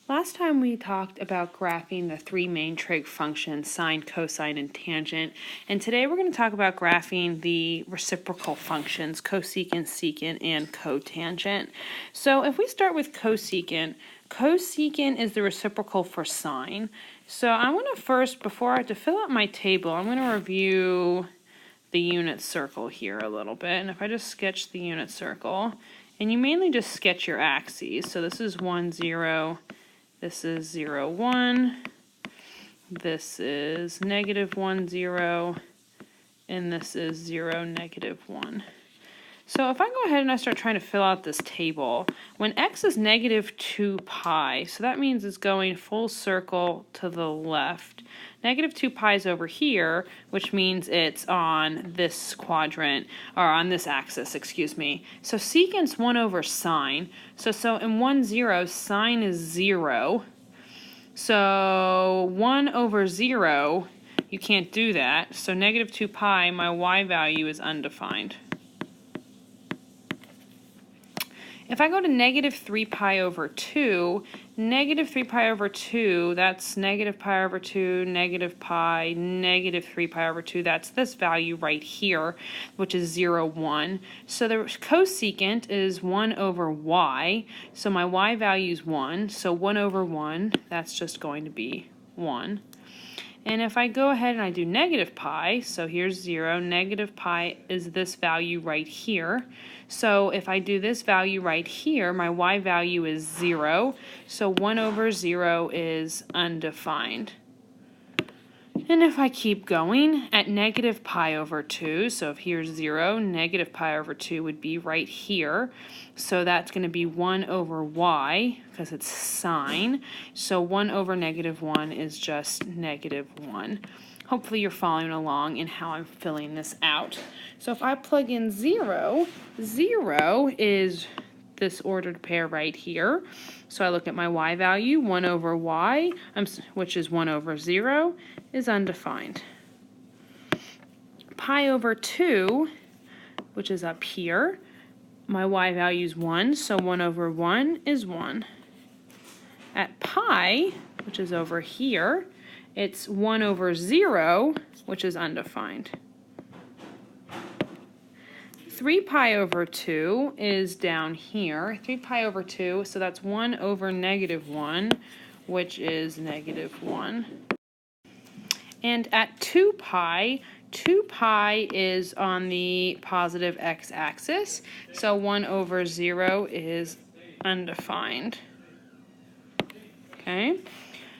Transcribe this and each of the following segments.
Last time we talked about graphing the three main trig functions, sine, cosine, and tangent, and today we're going to talk about graphing the reciprocal functions, cosecant, secant, and cotangent. So if we start with cosecant, cosecant is the reciprocal for sine. So I want to first, before to fill out my table, I'm going to review the unit circle here a little bit. And if I just sketch the unit circle, and you mainly just sketch your axes. So this is 1, 0. This is 0, 1, this is -1, 0, and this is 0, -1. So if I go ahead and I start trying to fill out this table, when x is -2 pi, so that means it's going full circle to the left. -2 pi is over here, which means it's on this quadrant, or on this axis, excuse me. So secant's 1 over sine. So in 1, 0, sine is 0. So 1 over 0, you can't do that. So -2 pi, my y value is undefined. If I go to -3 pi over 2, -3 pi over 2, that's -pi over 2, pi, -3 pi over 2, that's this value right here, which is 0, 1. So the cosecant is 1 over y, so my y value is 1, so 1 over 1, that's just going to be 1. And if I go ahead and I do -pi, so here's 0, -pi is this value right here. So if I do this value right here, my y value is 0, so 1 over 0 is undefined. And if I keep going, at -pi over 2, so if here's 0, -pi over 2 would be right here. So that's going to be 1 over y, because it's sine. So 1 over -1 is just -1. Hopefully you're following along in how I'm filling this out. So if I plug in 0, 0 is this ordered pair right here. So I look at my y value, 1 over y, which is 1 over 0, is undefined. Pi over 2, which is up here, my y value is 1, so 1 over 1 is 1. At pi, which is over here, it's 1 over 0, which is undefined. 3 pi over 2 is down here. 3 pi over 2, so that's 1 over -1, which is -1. And at 2 pi is on the positive x-axis, so 1 over 0 is undefined. Okay?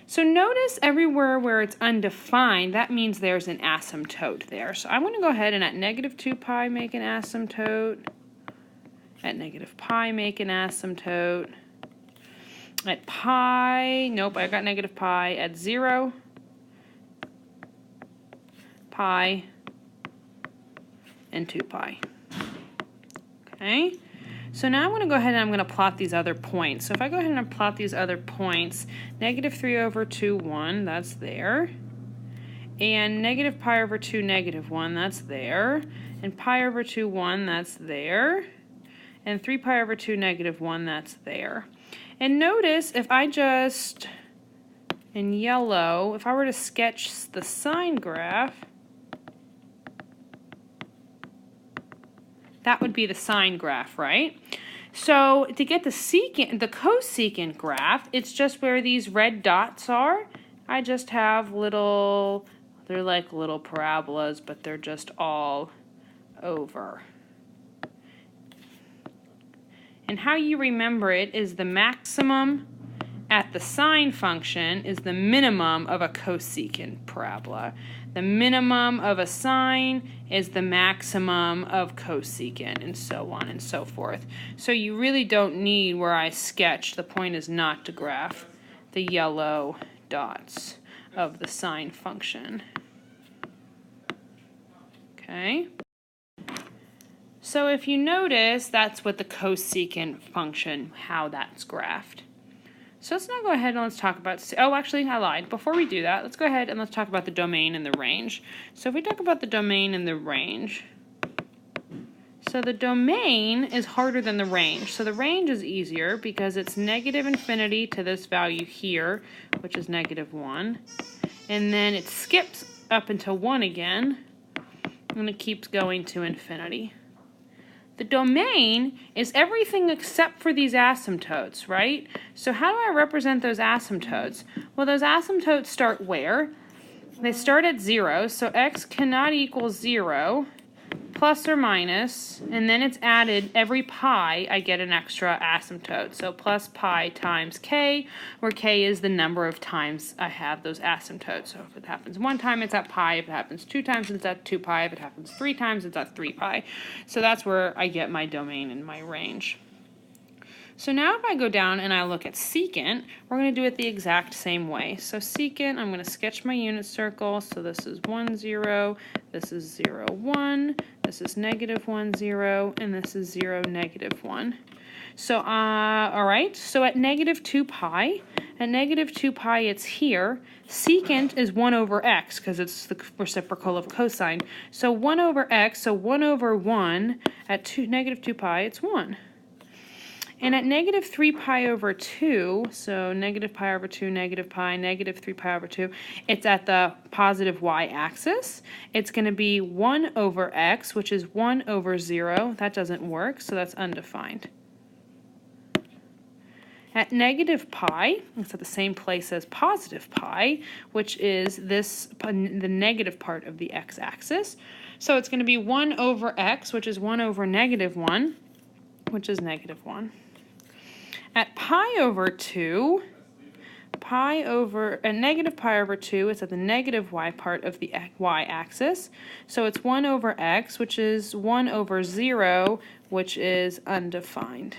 So notice everywhere where it's undefined, that means there's an asymptote there. So I'm going to go ahead and at -2 pi make an asymptote. At -pi make an asymptote. At pi, nope, I got -pi. At 0, pi, and 2 pi. Okay? So now I'm going to go ahead and I'm going to plot these other points. So if I go ahead and plot these other points, -3 over 2, 1, that's there. And -pi over 2, -1, that's there. And pi over 2, 1, that's there. And 3 pi over 2, -1, that's there. And notice if I just, in yellow, if I were to sketch the sine graph, that would be the sine graph, right? So to get the cosecant graph, it's just where these red dots are. I just have they're like little parabolas, but they're just all over. And how you remember it is the maximum at the sine function is the minimum of a cosecant parabola. The minimum of a sine is the maximum of cosecant, and so on and so forth. So you really don't need where I sketch. The point is not to graph the yellow dots of the sine function. Okay? So if you notice, that's what the cosecant function, how that's graphed. So let's now go ahead and let's talk about, oh, actually, I lied. Before we do that, let's go ahead and let's talk about the domain and the range. So if we talk about the domain and the range, So the domain is harder than the range. So the range is easier because it's negative infinity to this value here, which is -1. And then it skips up until 1 again, and it keeps going to infinity. The domain is everything except for these asymptotes, right? So how do I represent those asymptotes? Well, those asymptotes start where? They start at 0, so x cannot equal 0, plus or minus, and then it's added every pi, I get an extra asymptote. So plus pi times k, where k is the number of times I have those asymptotes. So if it happens 1 time, it's at pi. If it happens 2 times, it's at 2 pi. If it happens 3 times, it's at 3 pi. So that's where I get my domain and my range. So now if I go down and I look at secant, we're going to do it the exact same way. So secant, I'm going to sketch my unit circle. So this is 1, 0, this is 0, 1, this is -1, 0, and this is 0, -1. So, all right, so at -2 pi, it's here. Secant is 1 over x, because it's the reciprocal of cosine. So 1 over x, so 1 over 1, at -2 pi, it's 1. And at -3 pi over 2, so -pi over 2, pi, -3 pi over 2, it's at the positive y-axis. It's going to be 1 over x, which is 1 over 0. That doesn't work, so that's undefined. At -pi, it's at the same place as positive pi, which is this, the negative part of the x-axis. So it's going to be 1 over x, which is 1 over -1, which is -1. At pi over 2, at -pi over 2, it's at the negative y part of the y-axis. So it's 1 over x, which is 1 over 0, which is undefined.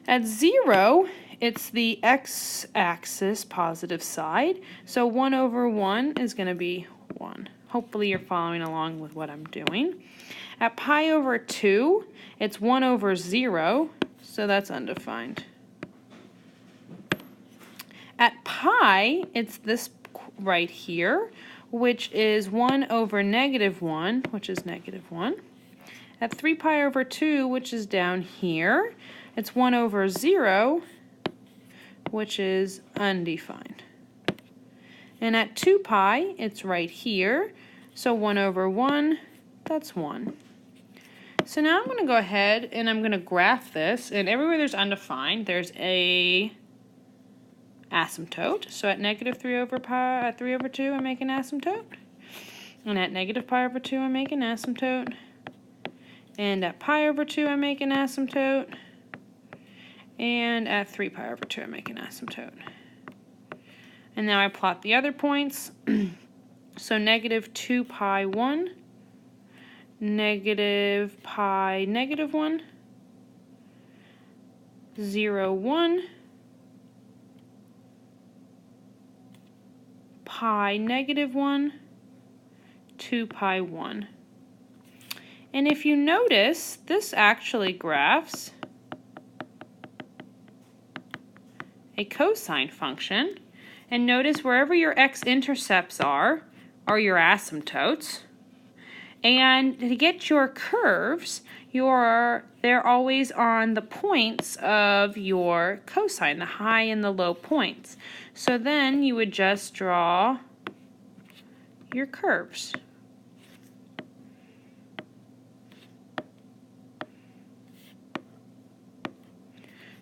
At 0, it's the x-axis positive side. So 1 over 1 is going to be 1. Hopefully you're following along with what I'm doing. At pi over 2, it's 1 over 0. So that's undefined. At pi, it's this right here, which is 1 over -1, which is -1. At 3 pi over 2, which is down here, it's 1 over 0, which is undefined. And at 2 pi, it's right here, so 1 over 1, that's 1. So now I'm going to go ahead and I'm going to graph this, and everywhere there's undefined, there's a asymptote. So at -3 over pi, at 3 over 2, I make an asymptote. And at -pi over 2, I make an asymptote. And at pi over 2, I make an asymptote. And at 3 pi over 2, I make an asymptote. And now I plot the other points. So -2 pi 1. -pi -1, 0, 1, pi -1, 2 pi 1. And if you notice, this actually graphs a cosine function. And notice wherever your x-intercepts are your asymptotes. And to get your curves, they're always on the points of your cosine, the high and the low points. So then you would just draw your curves.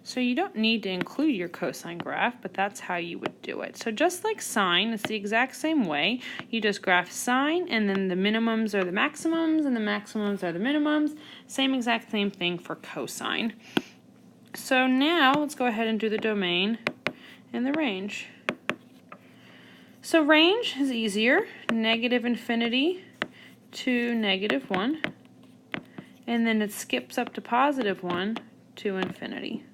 So you don't need to include your cosine graph, but that's how you would do it. So just like sine, it's the exact same way. You just graph sine, and then the minimums are the maximums, and the maximums are the minimums. Same exact same thing for cosine. So now let's go ahead and do the domain and the range. So range is easier, -infinity to -1, and then it skips up to +1 to infinity.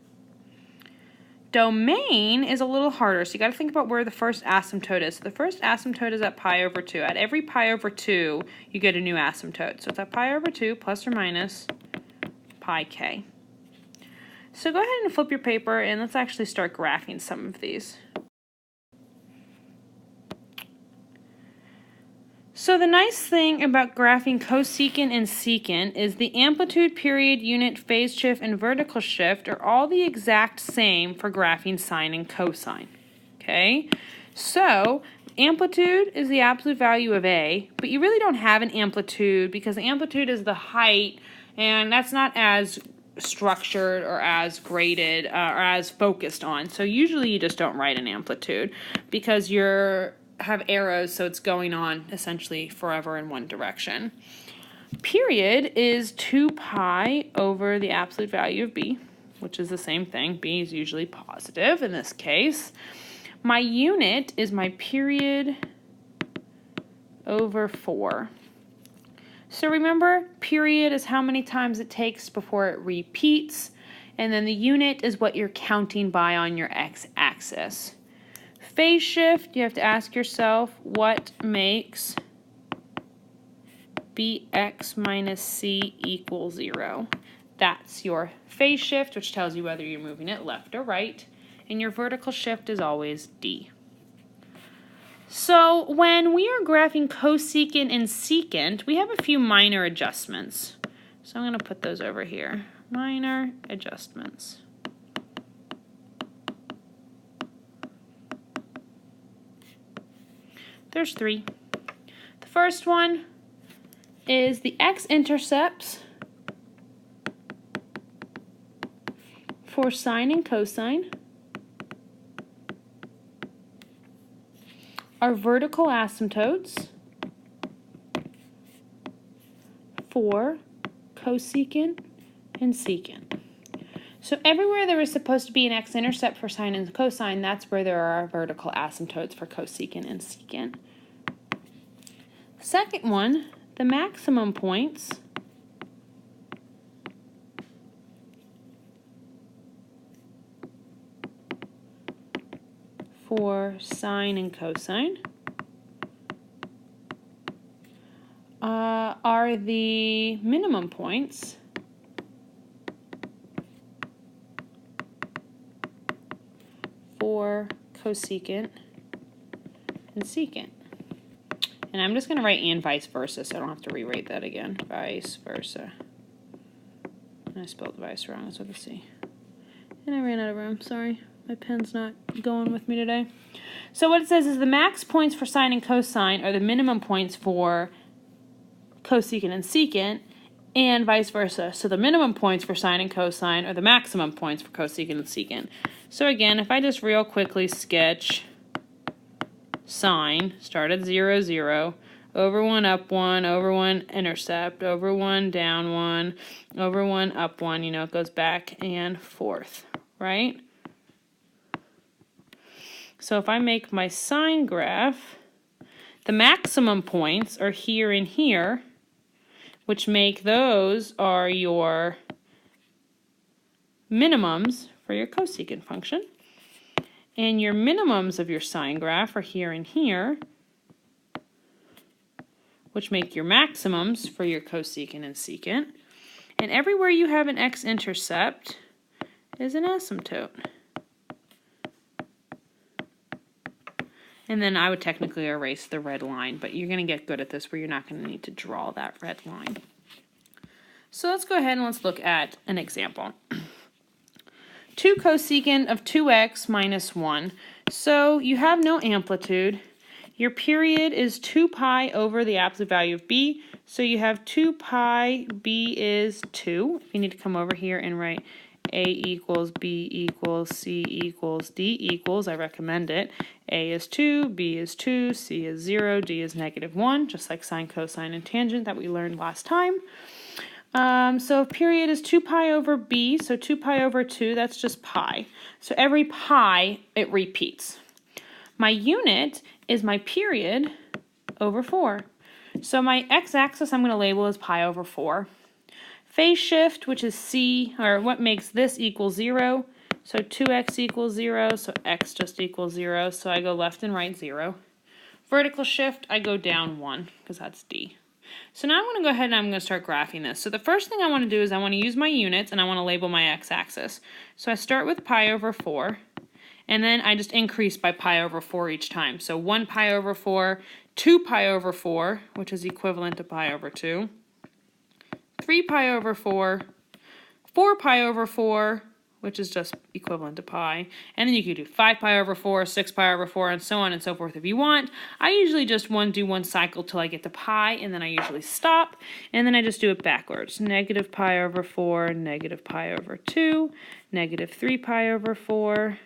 Domain is a little harder, so you got to think about where the first asymptote is. So the first asymptote is at pi over 2. At every pi over 2, you get a new asymptote. So it's at pi over 2 plus or minus pi k. So go ahead and flip your paper, and let's actually start graphing some of these. So the nice thing about graphing cosecant and secant is the amplitude, period, unit, phase shift, and vertical shift are all the exact same for graphing sine and cosine. Okay? So amplitude is the absolute value of A, but you really don't have an amplitude because the amplitude is the height, and that's not as structured or as graded or as focused on. So usually you just don't write an amplitude because you're have arrows, so it's going on essentially forever in one direction. Period is 2 pi over the absolute value of B, which is the same thing. B is usually positive in this case. My unit is my period over 4. So remember, period is how many times it takes before it repeats, and then the unit is what you're counting by on your x-axis. Phase shift, you have to ask yourself what makes bx minus c equal 0. That's your phase shift, which tells you whether you're moving it left or right, and your vertical shift is always d. So when we are graphing cosecant and secant, we have a few minor adjustments. So I'm going to put those over here. Minor adjustments. There's 3. The first one is the x-intercepts for sine and cosine are vertical asymptotes for cosecant and secant. So everywhere there is supposed to be an x-intercept for sine and cosine, that's where there are vertical asymptotes for cosecant and secant. Second one, the maximum points for sine and cosine are the minimum points for cosecant and secant. And I'm just going to write and vice versa, so I don't have to rewrite that again. Vice versa. And I spelled vice wrong, that's what I see. And I ran out of room, sorry. My pen's not going with me today. So what it says is the max points for sine and cosine are the minimum points for cosecant and secant, and vice versa. So the minimum points for sine and cosine are the maximum points for cosecant and secant. So again, if I just real quickly sketch sine, start at 0, 0, over 1, up 1, over 1, intercept, over 1, down 1, over 1, up 1, you know, it goes back and forth, right? So if I make my sine graph, the maximum points are here and here, which make those are your minimums for your cosecant function. And your minimums of your sine graph are here and here, which make your maximums for your cosecant and secant. And everywhere you have an x-intercept is an asymptote. And then I would technically erase the red line, but you're going to get good at this where you're not going to need to draw that red line. So let's go ahead and let's look at an example. 2 cosecant of 2x minus 1. So you have no amplitude. Your period is 2 pi over the absolute value of b. So you have 2 pi, b is 2. You need to come over here and write a equals b equals c equals d equals. I recommend it. A is 2, b is 2, c is 0, d is -1, just like sine, cosine, and tangent that we learned last time. So period is 2 pi over b, so 2 pi over 2, that's just pi. So every pi, it repeats. My unit is my period over 4. So my x-axis I'm going to label as pi over 4. Phase shift, which is c, or what makes this equal 0. So 2x equals 0, so x just equals 0, so I go left and right 0. Vertical shift, I go down 1, because that's d. So now I'm going to go ahead and I'm going to start graphing this. So the first thing I want to do is I want to use my units and I want to label my x-axis. So I start with pi over 4, and then I just increase by pi over 4 each time. So 1 pi over 4, 2 pi over 4, which is equivalent to pi over 2, 3 pi over 4, 4 pi over 4, which is just equivalent to pi, and then you could do 5 pi over 4, 6 pi over 4, and so on and so forth if you want. I usually just do one cycle till I get to pi, and then I usually stop, and then I just do it backwards. Negative pi over 4, negative pi over 2, negative 3 pi over 4,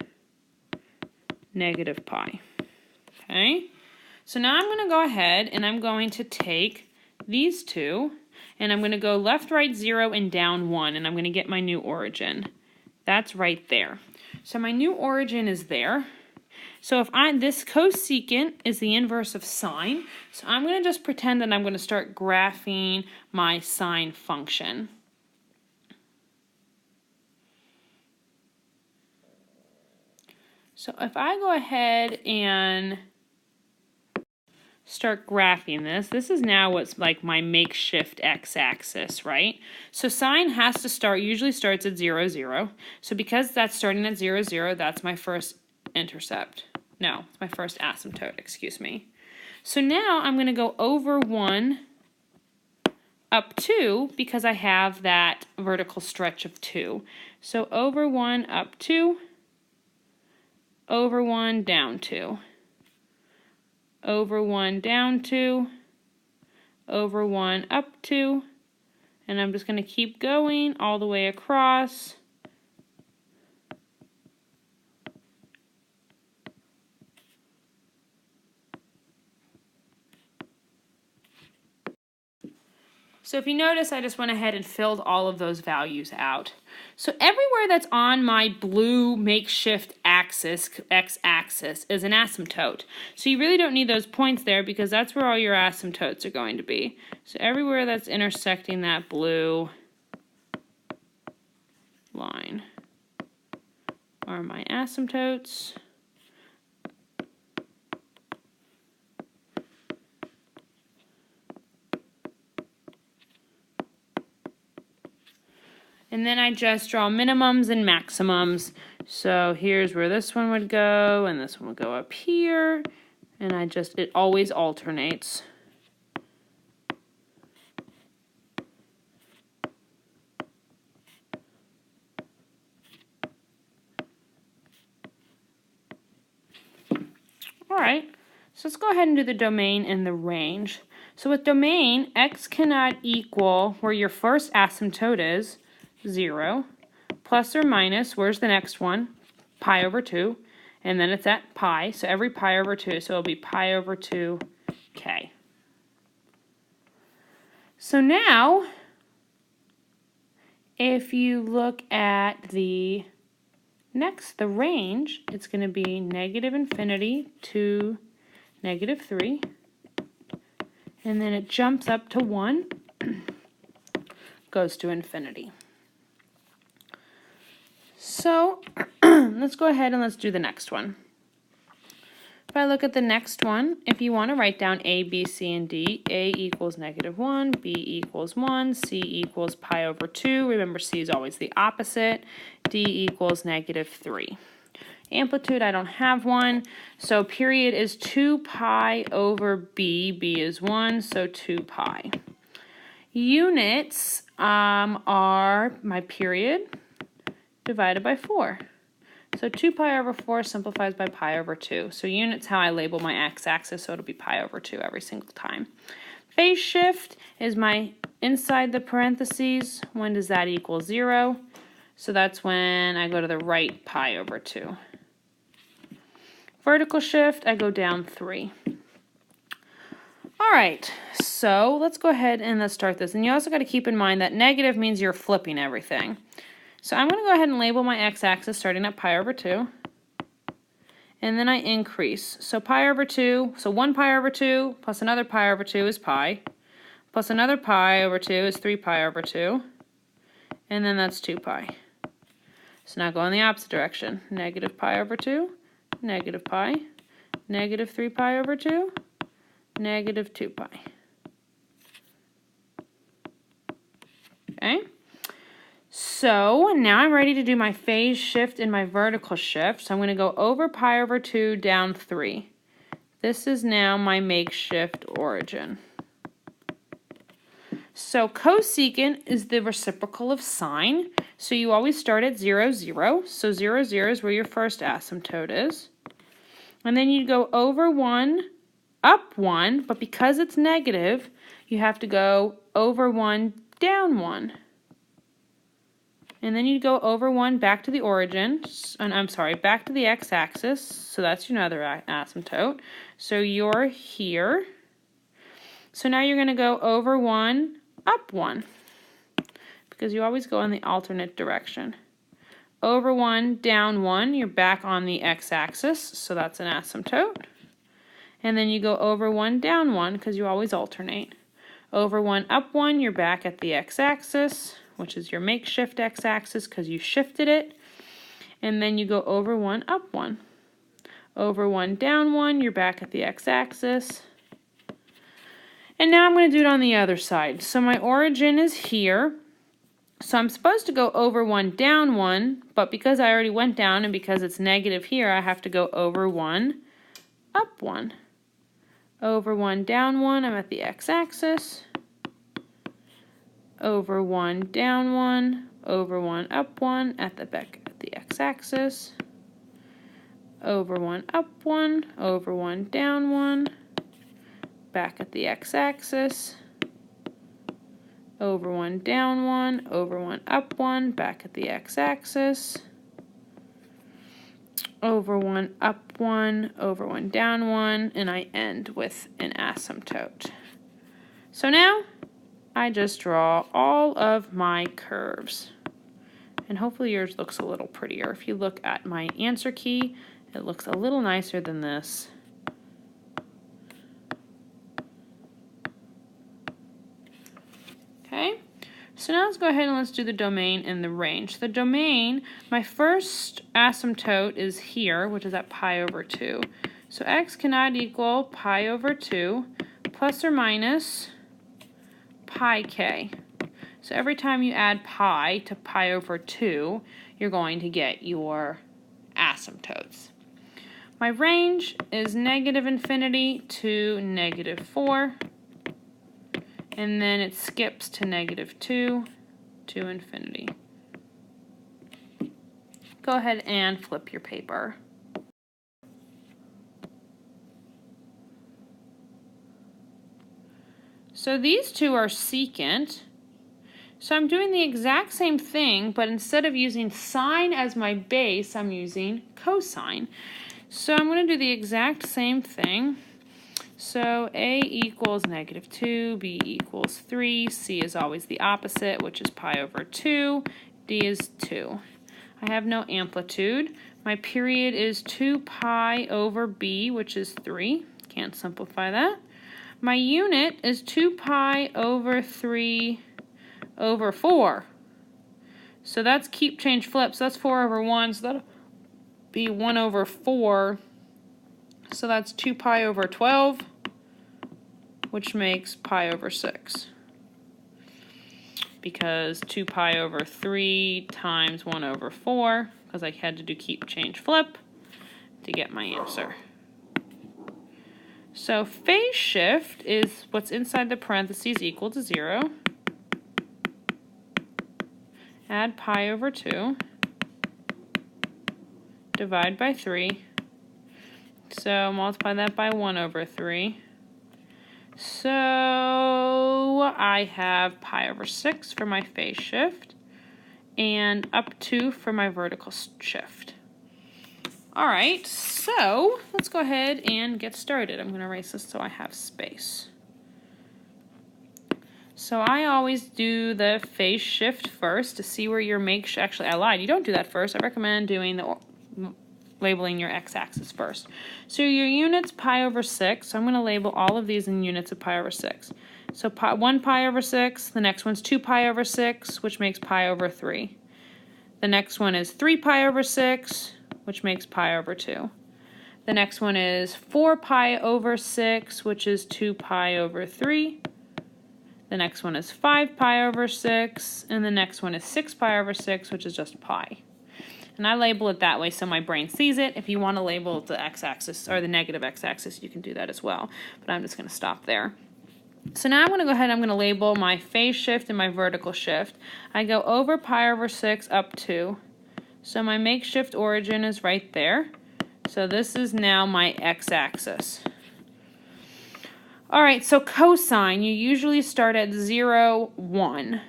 negative pi. Okay? So now I'm going to go ahead and I'm going to take these two, and I'm going to go left, right, 0, and down 1, and I'm going to get my new origin. That's right there. So my new origin is there. So if this cosecant is the inverse of sine, so I'm going to just pretend that I'm going to start graphing my sine function. So if I go ahead and start graphing this is now what's like my makeshift x-axis, right? So sine has to usually starts at 0, 0. So because that's starting at 0, 0, that's my first intercept. No, it's my first asymptote, excuse me. So now I'm going to go over 1 up 2 because I have that vertical stretch of 2. So over 1 up 2, over 1 down 2. Over 1 down 2, over 1 up 2, and I'm just going to keep going all the way across. So if you notice, I just went ahead and filled all of those values out. So everywhere that's on my blue makeshift axis, x-axis, is an asymptote. So you really don't need those points there because that's where all your asymptotes are going to be. So everywhere that's intersecting that blue line are my asymptotes. And then I just draw minimums and maximums. So here's where this one would go, and this one would go up here. And it always alternates. All right, so let's go ahead and do the domain and the range. So with domain, x cannot equal where your first asymptote is, 0, plus or minus, where's the next one? Pi over 2, and then it's at pi, so every pi over 2, so it'll be pi over 2k. So now, if you look at the range, it's going to be negative infinity to negative 3, and then it jumps up to 1, goes to infinity. So let's go ahead and let's do the next one. If I look at the next one, if you want to write down A, B, C, and D, A equals -1, B equals 1, C equals pi over 2. Remember, C is always the opposite. D equals -3. Amplitude, I don't have one. So period is 2 pi over B. B is 1, so 2 pi. Units are my period divided by 4. So 2 pi over 4 simplifies by pi over 2. So units how I label my x-axis, so it'll be pi over 2 every single time. Phase shift is my inside the parentheses. When does that equal 0? So that's when I go to the right pi over 2. Vertical shift, I go down 3. All right, so let's go ahead and let's start this. And you also got to keep in mind that negative means you're flipping everything. So I'm going to go ahead and label my x-axis starting at pi over 2. And then I increase. So pi over 2, so 1 pi over 2 plus another pi over 2 is pi. Plus another pi over 2 is 3 pi over 2. And then that's 2 pi. So now go in the opposite direction. Negative pi over 2, negative pi, negative 3 pi over 2, negative 2 pi. Okay? So now I'm ready to do my phase shift and my vertical shift. So I'm going to go over pi over 2, down 3. This is now my makeshift origin. So cosecant is the reciprocal of sine. So you always start at 0, 0. So 0, 0 is where your first asymptote is. And then you go over 1, up 1, but because it's negative, you have to go over 1, down 1. And then you go over 1 back to the origin, and I'm sorry, back to the x-axis, so that's your other asymptote. So you're here. So now you're going to go over 1, up 1, because you always go in the alternate direction. Over 1, down 1, you're back on the x-axis, so that's an asymptote. And then you go over 1, down 1, because you always alternate. Over 1, up 1, you're back at the x-axis, which is your makeshift x-axis because you shifted it. And then you go over 1, up 1. Over 1, down 1, you're back at the x-axis. And now I'm going to do it on the other side. So my origin is here. So I'm supposed to go over 1, down 1, but because I already went down and because it's negative here, I have to go over 1, up 1. Over 1, down 1, I'm at the x-axis. Over 1, down 1, over 1, up 1, at the back at the x-axis. Over 1, up 1, over 1, down 1, back at the x-axis. Over 1, down 1, over 1, up 1, back at the x-axis. Over 1, up 1, over 1, down 1, and I end with an asymptote. So now I just draw all of my curves. And hopefully yours looks a little prettier. If you look at my answer key, it looks a little nicer than this. Okay, so now let's go ahead and let's do the domain and the range. The domain, my first asymptote is here, which is at pi over 2. So x cannot equal pi over 2 plus or minus pi k. So every time you add pi to pi over 2, you're going to get your asymptotes. My range is negative infinity to negative 4, and then it skips to negative 2 to infinity. Go ahead and flip your paper. So these two are secant. So I'm doing the exact same thing, but instead of using sine as my base, I'm using cosine. So I'm going to do the exact same thing. So A equals negative 2, B equals 3, C is always the opposite, which is pi over 2, D is 2. I have no amplitude. My period is 2 pi over B, which is 3. Can't simplify that. My unit is 2 pi over 3 over 4. So that's keep, change, flip. So that's 4 over 1. So that'll be 1 over 4. So that's 2 pi over 12, which makes pi over 6. Because 2 pi over 3 times 1 over 4, because I had to do keep, change, flip to get my answer. So phase shift is what's inside the parentheses equal to 0. Add pi over 2. Divide by 3. So multiply that by 1 over 3. So I have pi over 6 for my phase shift and up 2 for my vertical shift. Alright, so let's go ahead and get started. I'm going to erase this so I have space. So I always do the phase shift first to see where your actually I lied, you don't do that first. I recommend doing the labeling your x-axis first. So your unit's pi over 6, so I'm going to label all of these in units of pi over 6. So 1 pi over 6, the next one's 2 pi over 6, which makes pi over 3. The next one is 3 pi over 6, which makes pi over 2. The next one is 4 pi over 6, which is 2 pi over 3. The next one is 5 pi over 6, and the next one is 6 pi over 6, which is just pi. And I label it that way so my brain sees it. If you want to label the x-axis or the negative x-axis, you can do that as well. But I'm just going to stop there. So now I'm going to go ahead and I'm going to label my phase shift and my vertical shift. I go over pi over 6 up 2. So my makeshift origin is right there. So this is now my x-axis. All right, so cosine, you usually start at 0, 1.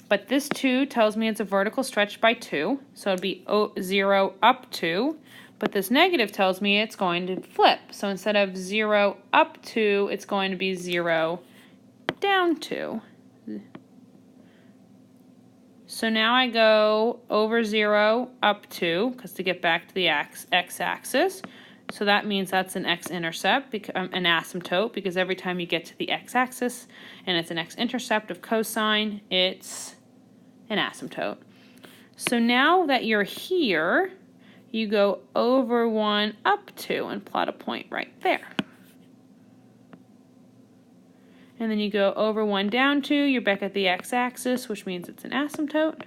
But this 2 tells me it's a vertical stretch by 2. So it'd be 0 up 2. But this negative tells me it's going to flip. So instead of 0 up 2, it's going to be 0 down 2. So now I go over 0 up 2, because to get back to the x-axis. So that means that's an x-intercept, an asymptote, because every time you get to the x-axis and it's an x-intercept of cosine, it's an asymptote. So now that you're here, you go over 1 up 2 and plot a point right there. And then you go over 1 down 2, you're back at the x-axis, which means it's an asymptote.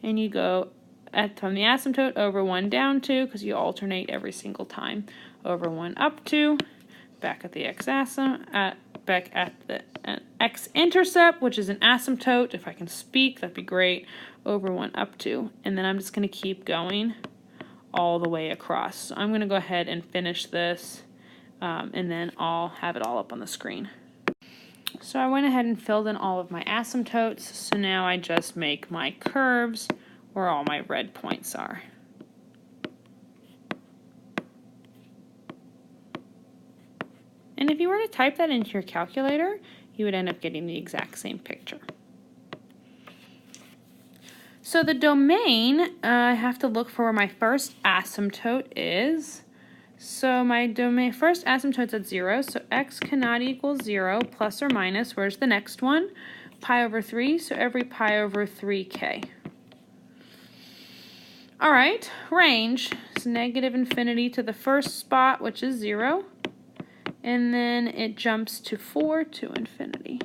And you go from the asymptote over 1 down 2, because you alternate every single time. Over 1 up 2, back at the back at the x-intercept, which is an asymptote. If I can speak, that'd be great. Over 1 up 2. And then I'm just going to keep going all the way across. So I'm going to go ahead and finish this, and then I'll have it all up on the screen. So I went ahead and filled in all of my asymptotes. So now I just make my curves where all my red points are. And if you were to type that into your calculator, you would end up getting the exact same picture. So the domain, I have to look for where my first asymptote is. So my first asymptote's at 0, so x cannot equal 0, plus or minus. Where's the next one? Pi over 3, so every pi over 3k. All right, range is negative infinity to the first spot, which is 0, and then it jumps to 4 to infinity.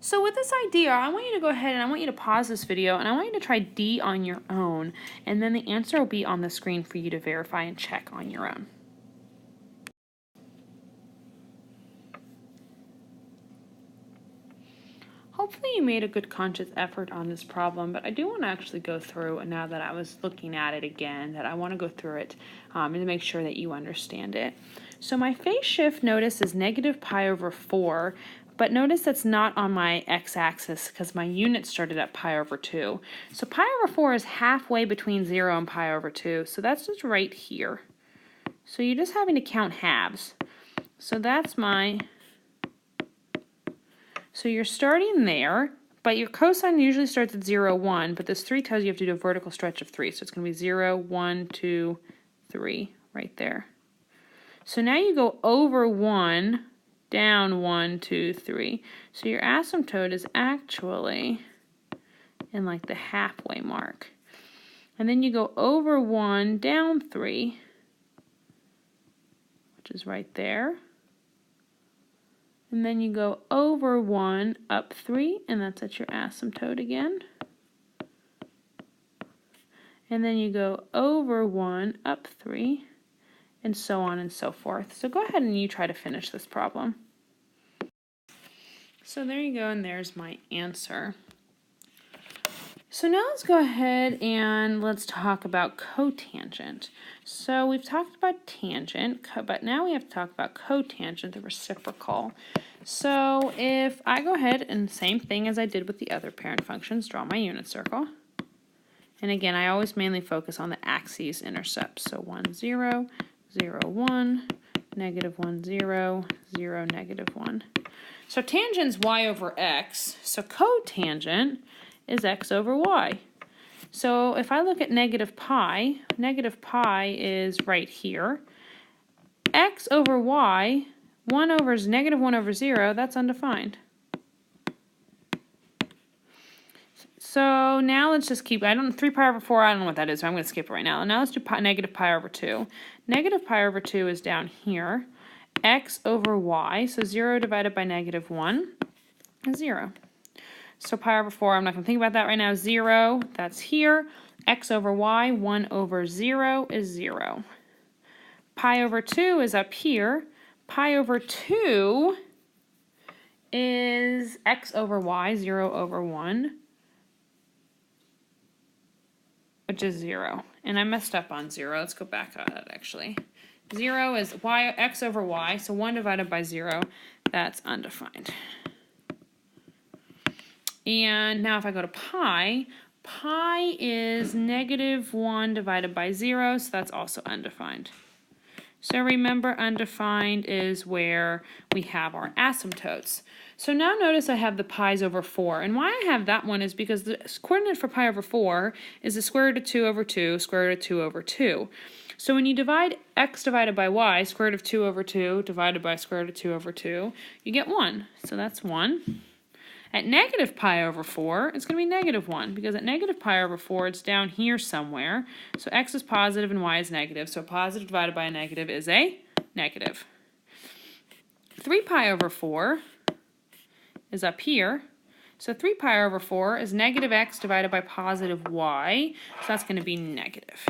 So with this idea, I want you to go ahead and I want you to pause this video and I want you to try D on your own, and then the answer will be on the screen for you to verify and check on your own. Hopefully you made a good conscious effort on this problem, but I do want to actually go through, and now that I was looking at it again, that I want to go through it and to make sure that you understand it. So my phase shift, notice, is negative pi over 4, but notice that's not on my x-axis because my unit started at pi over 2. So pi over 4 is halfway between 0 and pi over 2, so that's just right here. So you're just having to count halves. So that's my... So you're starting there, but your cosine usually starts at 0, 1, but this 3 tells you have to do a vertical stretch of 3. So it's going to be 0, 1, 2, 3 right there. So now you go over 1, down 1, 2, 3. So your asymptote is actually in like the halfway mark. And then you go over 1, down 3, which is right there. And then you go over 1, up 3, and that's at your asymptote again. And then you go over 1, up 3, and so on and so forth. So go ahead and you try to finish this problem. So there you go, and there's my answer. So now let's go ahead and let's talk about cotangent. So we've talked about tangent, but now we have to talk about cotangent, the reciprocal. So if I go ahead and same thing as I did with the other parent functions, draw my unit circle. And again, I always mainly focus on the axes intercepts. So 1, 0, 0, 1, negative 1, 0, 0, negative 1. So tangent's y over x. So cotangent is x over y. So if I look at negative pi is right here. X over y, 1 over is negative 1 over 0, that's undefined. So now let's just keep, 3 pi over 4, I don't know what that is, so I'm going to skip it right now. Now let's do negative pi over 2. Negative pi over 2 is down here. X over y, so 0 divided by negative 1 is 0. So pi over 4, I'm not going to think about that right now. 0, that's here. X over y, 1 over 0 is 0. Pi over 2 is up here. Pi over 2 is x over y, 0 over 1, which is 0. And I messed up on 0. Let's go back on it, actually. 0 is x over y, so 1 divided by 0, that's undefined. And now if I go to pi, pi is negative 1 divided by 0, so that's also undefined. So remember, undefined is where we have our asymptotes. So now notice I have the pi's over 4. And why I have that one is because the coordinate for pi over 4 is the square root of 2 over 2, square root of 2 over 2. So when you divide x divided by y, square root of 2 over 2 divided by square root of 2 over 2, you get 1. So that's 1. At negative pi over 4, it's going to be negative 1, because at negative pi over 4, it's down here somewhere. So x is positive and y is negative, so positive divided by a negative is a negative. 3 pi over 4 is up here. So 3 pi over 4 is negative x divided by positive y, so that's going to be negative.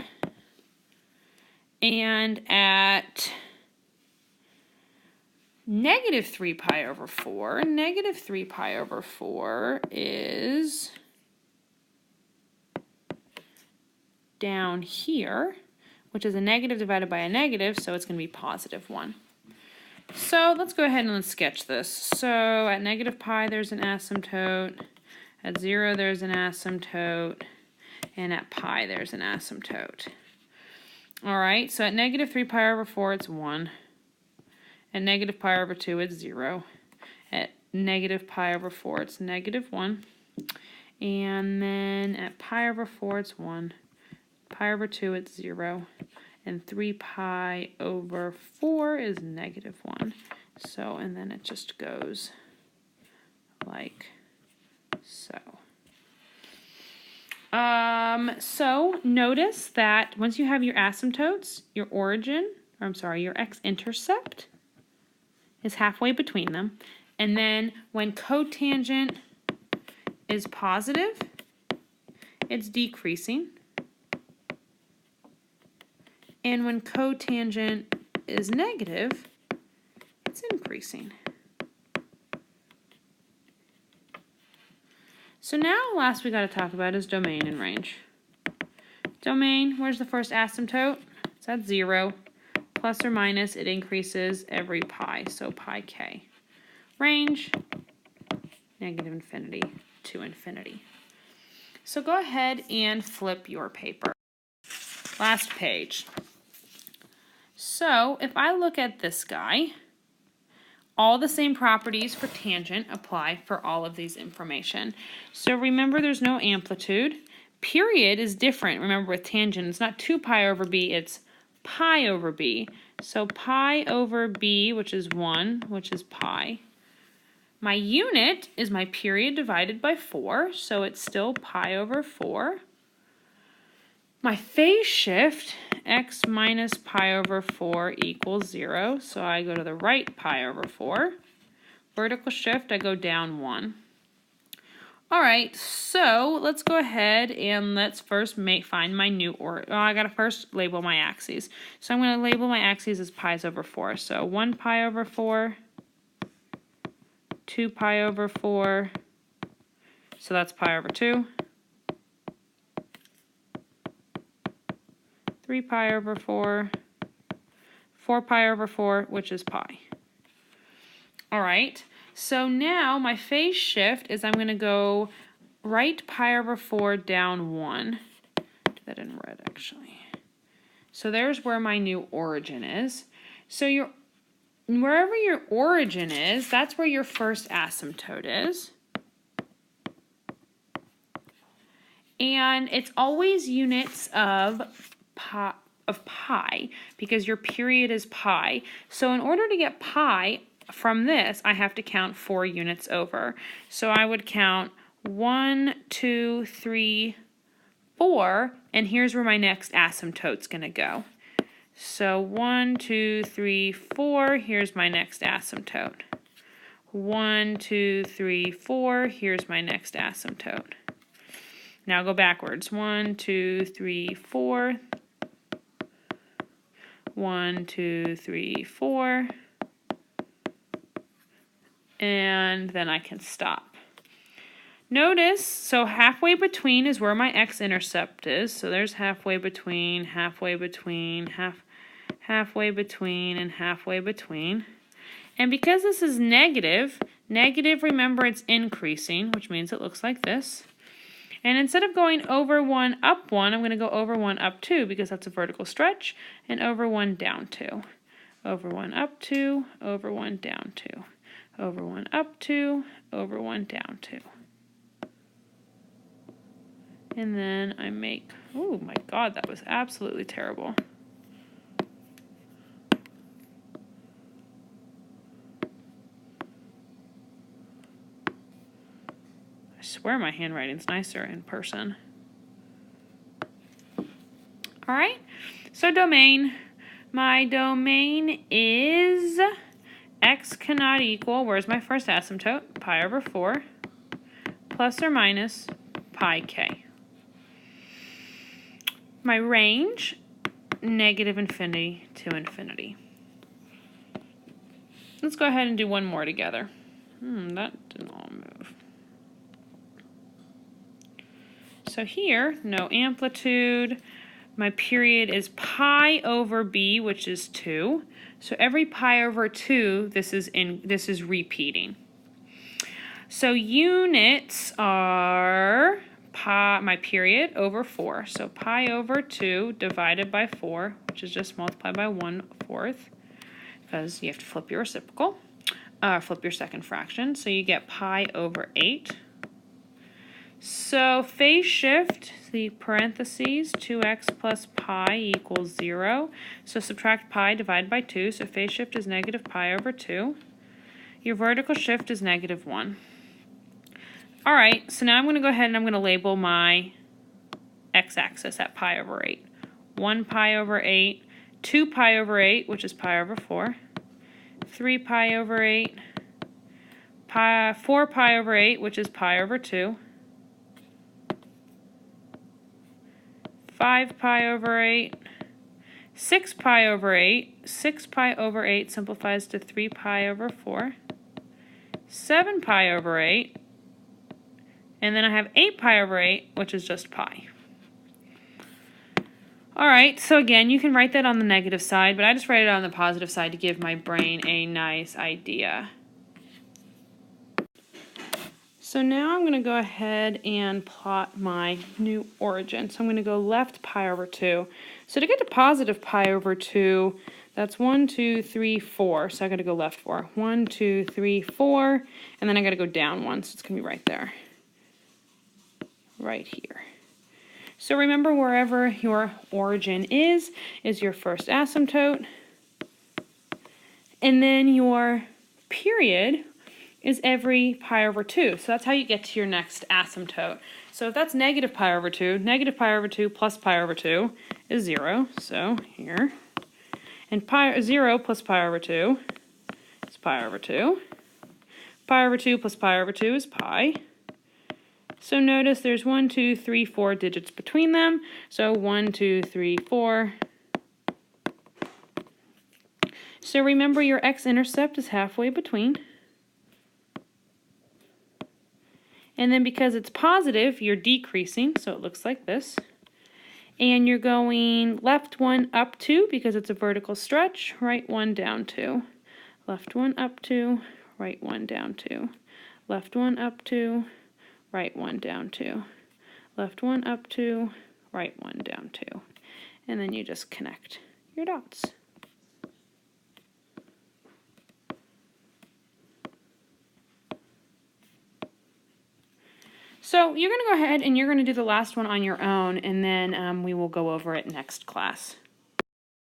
And at negative 3 pi over 4, negative 3 pi over 4 is down here, which is a negative divided by a negative, so it's going to be positive 1. So let's go ahead and let's sketch this. So at negative pi there's an asymptote, at 0 there's an asymptote, and at pi there's an asymptote. Alright, so at negative 3 pi over 4 it's 1. At negative pi over 2, it's 0. At negative pi over 4, it's negative 1. And then at pi over 4, it's 1. Pi over 2, it's 0. And 3 pi over 4 is negative 1. So, and then it just goes like so. So notice that once you have your asymptotes, your origin, or I'm sorry, your x-intercept is halfway between them. And then when cotangent is positive, it's decreasing. And when cotangent is negative, it's increasing. So now last we got to talk about is domain and range. Domain, where's the first asymptote? It's at 0. Plus or minus, it increases every pi, so pi k. Range, negative infinity to infinity. So go ahead and flip your paper. Last page. So if I look at this guy, all the same properties for tangent apply for all of these information. So remember there's no amplitude. Period is different. Remember with tangent, it's not 2 pi over b, it's pi over b. So pi over b, which is 1, which is pi. My unit is my period divided by 4, so it's still pi over 4. My phase shift, x minus pi over 4 equals 0, so I go to the right pi over 4. Vertical shift, I go down 1. Alright, so let's go ahead and let's first find my new I gotta first label my axes. So I'm gonna label my axes as pi's over 4. So 1 pi over 4, 2 pi over 4, so that's pi over 2. 3 pi over 4, 4 pi over 4, which is pi. Alright, so now my phase shift is I'm going to go right pi over 4 down 1. Do that in red actually. So there's where my new origin is. So wherever your origin is, that's where your first asymptote is. And it's always units of pi because your period is pi. So in order to get pi from this, I have to count 4 units over. So I would count 1, 2, 3, 4, and here's where my next asymptote's going to go. So 1, 2, 3, 4, here's my next asymptote. 1, 2, 3, 4. Here's my next asymptote. Now go backwards. 1, 2, 3, 4. 1, 2, 3, 4. And then I can stop. Notice, so halfway between is where my x-intercept is. So there's halfway between, halfway between, halfway between, and halfway between. And because this is negative, remember it's increasing, which means it looks like this. And instead of going over 1, up 1, I'm going to go over 1, up 2, because that's a vertical stretch, and over 1, down 2. Over 1, up 2, over 1, down 2. Over 1, up 2, over 1, down 2. And then I make, oh my God, that was absolutely terrible. I swear my handwriting's nicer in person. All right, so domain. My domain is x cannot equal, where's my first asymptote? Pi over 4 plus or minus pi k. My range, negative infinity to infinity. Let's go ahead and do one more together. That didn't all move. So here, no amplitude. My period is pi over b, which is 2. So every pi over 2, this is repeating. So units are my period over 4. So pi over 2 divided by 4, which is just multiplied by 1/4, because you have to flip your reciprocal, flip your second fraction. So you get pi over 8. So phase shift, the parentheses, 2x plus pi equals 0. So subtract pi, divide by 2. So phase shift is negative pi over 2. Your vertical shift is negative 1. All right, so now I'm going to go ahead and I'm going to label my x-axis at pi over 8. 1 pi over 8, 2 pi over 8, which is pi over 4, 3 pi over 8, 4 pi over 8, which is pi over 2, 5 pi over 8, 6 pi over 8, 6 pi over 8 simplifies to 3 pi over 4, 7 pi over 8, and then I have 8 pi over 8, which is just pi. All right, so again, you can write that on the negative side, but I just write it on the positive side to give my brain a nice idea. So now I'm going to go ahead and plot my new origin. So I'm going to go left pi over 2. So to get to positive pi over 2, that's 1, 2, 3, 4. So I got to go left 4. 1, 2, 3, 4. And then I got to go down 1. So it's going to be right there. Right here. So remember, wherever your origin is your first asymptote. And then your period is every pi over 2. So that's how you get to your next asymptote. So if that's negative pi over 2 plus pi over 2 is 0. So here. And 0 plus pi over 2 is pi over 2. Pi over 2 plus pi over 2 is pi. So notice there's 1, 2, 3, 4 digits between them. So 1, 2, 3, 4. So remember, your x-intercept is halfway between. And then because it's positive, you're decreasing, so it looks like this. And you're going left 1 up 2 because it's a vertical stretch, right 1 down 2. Left 1 up 2, right 1 down 2. Left 1 up 2, right 1 down 2. Left 1 up 2, right 1 down 2. And then you just connect your dots. So you're going to go ahead and you're going to do the last one on your own, and then we will go over it next class.